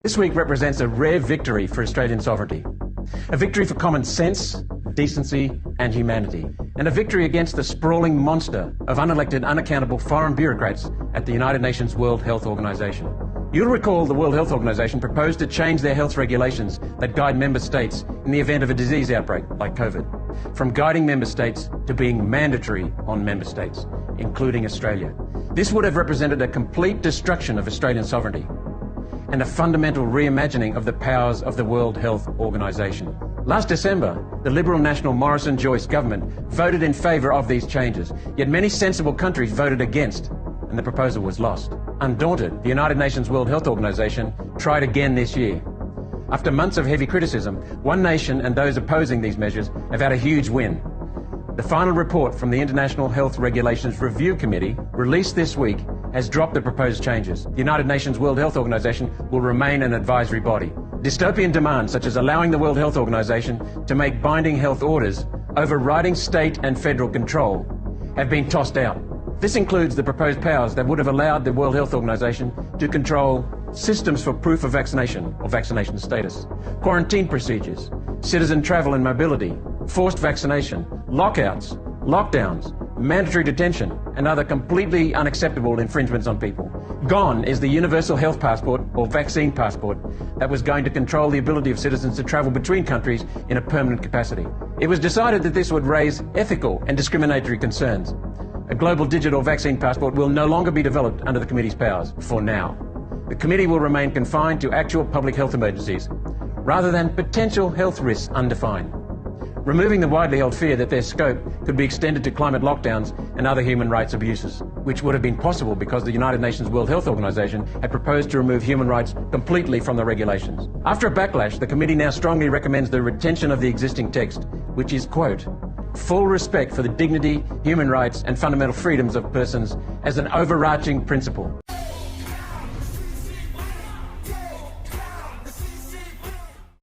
This week represents a rare victory for Australian sovereignty. A victory for common sense, decency and humanity. And a victory against the sprawling monster of unelected, unaccountable foreign bureaucrats at the United Nations World Health Organization. You'll recall the World Health Organization proposed to change their health regulations that guide member states in the event of a disease outbreak like COVID, from guiding member states to being mandatory on member states, including Australia. This would have represented a complete destruction of Australian sovereignty and a fundamental reimagining of the powers of the World Health Organization. Last December, the Liberal National Morrison-Joyce government voted in favour of these changes, yet many sensible countries voted against, and the proposal was lost. Undaunted, the United Nations World Health Organization tried again this year. After months of heavy criticism, one nation and those opposing these measures have had a huge win. The final report from the International Health Regulations Review Committee, released this week, has dropped the proposed changes. The United Nations World Health Organization will remain an advisory body. Dystopian demands, such as allowing the World Health Organization to make binding health orders, overriding state and federal control, have been tossed out. This includes the proposed powers that would have allowed the World Health Organization to control systems for proof of vaccination or vaccination status, quarantine procedures, citizen travel and mobility, forced vaccination, lockouts, lockdowns, mandatory detention and other completely unacceptable infringements on people. Gone is the universal health passport or vaccine passport that was going to control the ability of citizens to travel between countries in a permanent capacity. It was decided that this would raise ethical and discriminatory concerns. A global digital vaccine passport will no longer be developed under the committee's powers, for now. The committee will remain confined to actual public health emergencies, rather than potential health risks undefined, removing the widely held fear that their scope could be extended to climate lockdowns and other human rights abuses, which would have been possible because the United Nations World Health Organization had proposed to remove human rights completely from the regulations. After a backlash, the committee now strongly recommends the retention of the existing text, which is, quote, full respect for the dignity, human rights and fundamental freedoms of persons as an overarching principle.